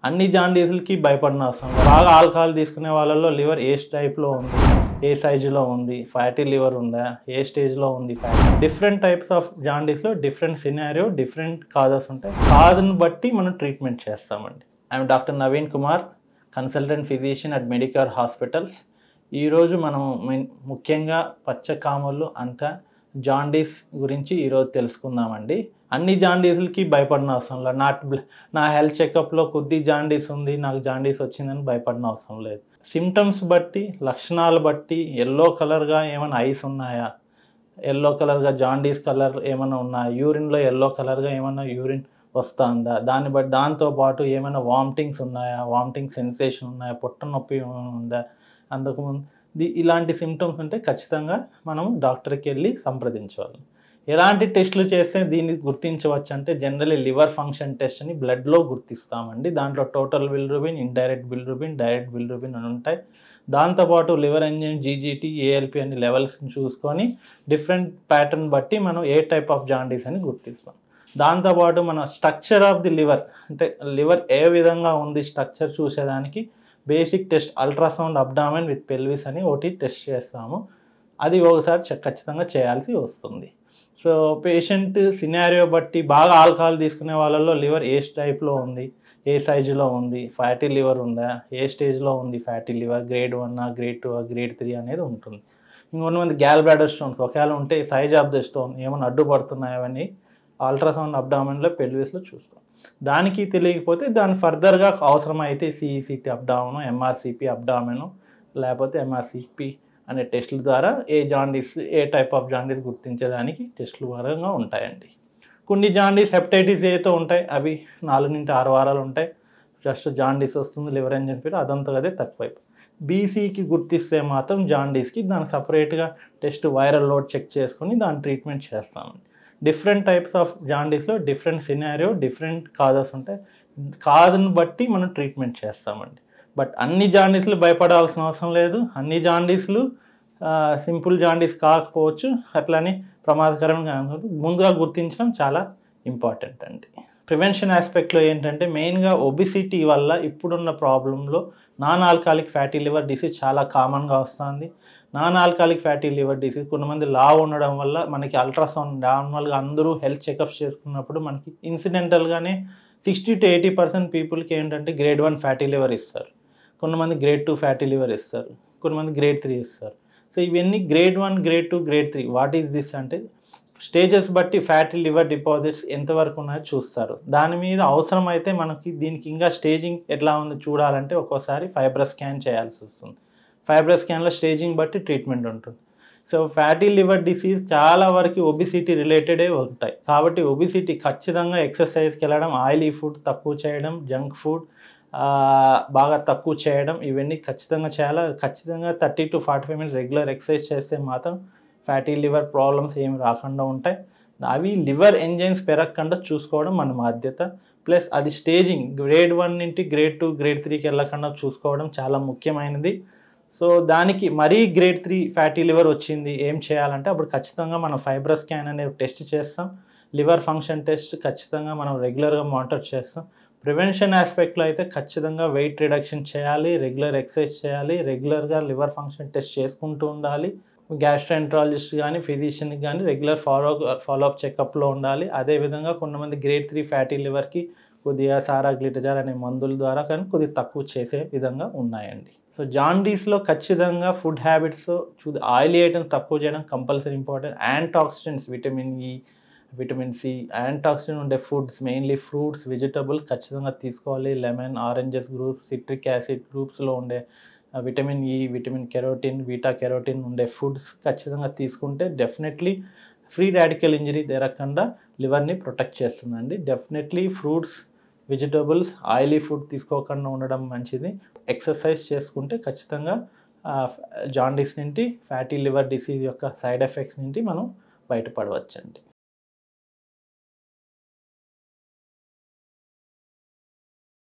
అన్ని జాండీస్‌లకి భయపడనవసరం లేదు. బాగా ఆల్కహాల్ తీసుకునే వాళ్ళలో లివర్ ఏ టైప్‌లో ఉంది, ఏ సైజులో ఉంది, ఫ్యాటీ లివర్ ఉందా, ఏ స్టేజ్‌లో ఉంది డిఫరెంట్ టైప్స్ ఆఫ్ జాండీస్‌లో డిఫరెంట్ సినారియో, డిఫరెంట్ కాజెస్ ఉంటాయి. కాజ్‌ని బట్టి మనం ట్రీట్మెంట్ చేస్తామండి. I'm doctor Naveen Kumar, consultant physician at Medicare hospitals. ఈరోజు మనం ముఖ్యంగా పచ్చకామెర్లు అంతా జాండీస్ గురించి ఈరోజు తెలుసుకుందామండి. అన్ని జాండీస్‌లకి భయపడనవసరం లేదు. నా హెల్త్ చెకప్‌లో కొద్ది జాండీస్ ఉంది, నాకు జాండీస్ వచ్చిందని భయపడనవసరం లేదు. సిమ్టమ్స్ బట్టి, లక్షణాలు బట్టి యెల్లో కలర్‌గా ఏమైనా ఐస్ ఉన్నాయా? యెల్లో కలర్‌గా జాండీస్ కలర్ ఏమైనా ఉన్నాయా? యూరిన్‌లో యెల్లో కలర్‌గా ఏమన్నా యూరిన్ వస్తాందా? దాన్ని బట్టి దాంతో పాటు ఏమైనా వామిటింగ్స్ ఉన్నాయా? వామిటింగ్ సెన్సేషన్ ఉన్నాయా? పొట్ట నొప్పి ఏమైనా ఉందా? అంతకుముందు ఇలాంటి సిమ్టమ్స్ ఉంటే ఖచ్చితంగా మనం డాక్టర్‌కెళ్ళి సంప్రదించాలి. ఎలాంటి టెస్టులు చేస్తే దీన్ని గుర్తించవచ్చు అంటే జనరల్లీ లివర్ ఫంక్షన్ టెస్ట్ అని బ్లడ్‌లో గుర్తిస్తామండి. దాంట్లో total bilirubin, indirect bilirubin, direct bilirubin అని ఉంటాయి. దాంతోపాటు లివర్ ఎంజైమ్ జీజీటీ, ఏఎల్పీ అనే లెవెల్స్‌ని చూసుకొని డిఫరెంట్ ప్యాటర్న్ బట్టి మనం ఏ టైప్ ఆఫ్ జాండీస్ అని గుర్తిస్తాం. దాంతోపాటు మన స్ట్రక్చర్ ఆఫ్ ది లివర్ అంటే లివర్ ఏ విధంగా ఉంది స్ట్రక్చర్ చూసేదానికి basic test ultrasound abdomen with pelvis అని ఒకటి టెస్ట్ చేస్తాము. అది ఒకసారి ఖచ్చితంగా చేయాల్సి వస్తుంది. సో పేషెంట్ సినారియో బట్టి బాగా ఆల్కహాల్ తీసుకునే వాళ్ళలో లివర్ ఏ టైప్‌లో ఉంది, ఏ సైజులో ఉంది, ఫ్యాటీ లివర్ ఉందా, ఏ స్టేజ్‌లో ఉంది fatty liver, grade 1 grade 2 grade 3 అనేది ఉంటుంది. ఇంకొంతమంది గ్యాల్ బ్లాడర్ స్టోన్స్ ఒకవేళ ఉంటే సైజ్ ఆఫ్ ద స్టోన్ ఏమైనా అడ్డుపడుతున్నాయా అని అల్ట్రాసౌండ్ అబ్డామెన్‌లో పెల్విస్‌లో చూస్తాం. దానికి తెలియకపోతే దాన్ని ఫర్దర్‌గా అవసరమైతే సీఈసీటీ అబ్డామెన్, ఎంఆర్‌సీపీ అబ్డామెన్ లేకపోతే ఎంఆర్‌సీపీ అనే టెస్టుల ద్వారా ఏ టైప్ ఆఫ్ జాండీస్ గుర్తించేదానికి టెస్టులు పరంగా ఉంటాయండి. కొన్ని జాండీస్ హెపటైటిస్ ఏతో ఉంటాయి. అవి 4-6 వారాలు ఉంటాయి. జస్ట్ జాండీస్ వస్తుంది, లివర్ ఎంజైమ్ ఫెయిల్యూర్ అదంతకు అదే తక్కువైపోతుంది. బీసీకి గుర్తిస్తే మాత్రం జాండీస్‌కి దానికి సెపరేట్‌గా టెస్ట్ వైరల్ లోడ్ చెక్ చేసుకొని దాని ట్రీట్మెంట్ చేస్తామండి. డిఫరెంట్ టైప్స్ ఆఫ్ జాండీస్‌లో డిఫరెంట్ సినారియో, డిఫరెంట్ కాజెస్ ఉంటాయి. కాజ్‌ని బట్టి మనం ట్రీట్మెంట్ చేస్తామండి. బట్ అన్ని జాండీస్‌లు భయపడాల్సిన అవసరం లేదు. అన్ని జాండీస్‌లు సింపుల్ జాండీస్ కాకపోవచ్చు. అట్లని ప్రమాదకరంగా ముందుగా గుర్తించడం చాలా ఇంపార్టెంట్ అండి. ప్రివెన్షన్ యాస్పెక్ట్‌లో ఏంటంటే మెయిన్‌గా ఒబెసిటీ వల్ల ఇప్పుడున్న ప్రాబ్లమ్‌లో non alcoholic fatty liver disease చాలా కామన్‌గా వస్తుంది. Non alcoholic fatty liver disease కొంతమంది లావు ఉండడం వల్ల మనకి అల్ట్రాసౌండ్ నార్మల్‌గా అందరూ హెల్త్ చెకప్స్ చేసుకున్నప్పుడు మనకి ఇన్సిడెంటల్‌గానే 60-80% పీపుల్‌కి ఏంటంటే గ్రేడ్ 1 ఫ్యాటీ లివర్ ఇస్తారు. కొంతమంది గ్రేడ్ 2 ఫ్యాటీ లివర్ ఇస్తారు. కొంతమంది గ్రేడ్ 3 ఇస్తారు. సో ఇవన్నీ grade 1, grade 2, grade 3 what is this అంటే స్టేజెస్ బట్టి ఫ్యాటీ లివర్ డిపాజిట్స్ ఎంతవరకు ఉన్నాయో చూస్తారు. దాని మీద అవసరమైతే మనకి దీనికి ఇంకా స్టేజింగ్ ఎట్లా ఉందో చూడాలంటే ఒక్కోసారి ఫైబ్రస్ స్కాన్ చేయాల్సి వస్తుంది. ఫైబ్రస్ స్కాన్‌లో స్టేజింగ్ బట్టి ట్రీట్మెంట్ ఉంటుంది. సో ఫ్యాటీ లివర్ డిసీజ్ చాలా వరకు ఒబెసిటీ రిలేటెడే ఉంటాయి. కాబట్టి ఒబెసిటీ ఖచ్చితంగా ఎక్సర్సైజ్‌కెళ్ళడం, ఆయిలీ ఫుడ్ తక్కువ చేయడం, జంక్ ఫుడ్ బాగా తక్కువ చేయడం ఇవన్నీ ఖచ్చితంగా చేయాలా. ఖచ్చితంగా 30-45 మినిట్స్ రెగ్యులర్ ఎక్సర్సైజ్ చేస్తే మాత్రం ఫ్యాటీ లివర్ ప్రాబ్లమ్స్ ఏమి రాకుండా ఉంటాయి. అవి లివర్ ఎంజైమ్స్ పెరగకుండా చూసుకోవడం మన బాధ్యత. ప్లస్ అది స్టేజింగ్ గ్రేడ్ 1 నుండి గ్రేడ్ 2, గ్రేడ్ 3కి వెళ్ళకుండా చూసుకోవడం చాలా ముఖ్యమైనది. సో దానికి మరీ గ్రేడ్ 3 ఫ్యాటీ లివర్ వచ్చింది ఏం చేయాలంటే అప్పుడు ఖచ్చితంగా మనం ఫైబ్రస్ స్కాన్ అనే టెస్ట్ చేస్తాం. లివర్ ఫంక్షన్ టెస్ట్ ఖచ్చితంగా మనం రెగ్యులర్‌గా మానిటర్ చేస్తాం. ప్రివెన్షన్ యాస్పెక్ట్‌లో అయితే ఖచ్చితంగా వెయిట్ రిడక్షన్ చేయాలి, రెగ్యులర్ ఎక్సర్సైజ్ చేయాలి, రెగ్యులర్‌గా లివర్ ఫంక్షన్ టెస్ట్ చేసుకుంటూ ఉండాలి. గ్యాస్ట్రోఎంట్రాలజిస్ట్ గానీ, ఫిజిషియన్‌కి గానీ రెగ్యులర్ ఫాలోఅప్ చెకప్‌లో ఉండాలి. అదేవిధంగా కొంతమంది గ్రేడ్ 3 ఫ్యాటీ లివర్‌కి కొద్దిగా సారాగ్లిటజాల్ అనే మందుల ద్వారా కానీ కొద్దిగా తక్కువ చేసే విధంగా ఉన్నాయండి. సో జాండీస్‌లో ఖచ్చితంగా ఫుడ్ హ్యాబిట్స్ ఆయిలీ ఐటెమ్స్ తక్కువ చేయడం compulsory important. Antioxidants vitamin E, vitamin C, antioxidant ఉండే ఫుడ్స్ మెయిన్‌లీ ఫ్రూట్స్, వెజిటబుల్స్ ఖచ్చితంగా తీసుకోవాలి. Lemon, oranges groups, citric acid గ్రూప్స్‌లో ఉండే vitamin E, vitamin carotene, beta carotene ఉండే ఫుడ్స్ ఖచ్చితంగా తీసుకుంటే డెఫినెట్‌లీ ఫ్రీ రాడికల్ ఇంజరీ జరగకుండా లివర్‌ని ప్రొటెక్ట్ చేస్తుందండి. Definitely fruits, vegetables, oily food తీసుకోకుండా ఉండడం మంచిది. ఎక్సర్సైజ్ చేసుకుంటే ఖచ్చితంగా జాండీస్ నుండి, ఫ్యాటీ లివర్ డిసీజ్ యొక్క సైడ్ ఎఫెక్ట్స్ నుండి మనం బయటపడవచ్చండి.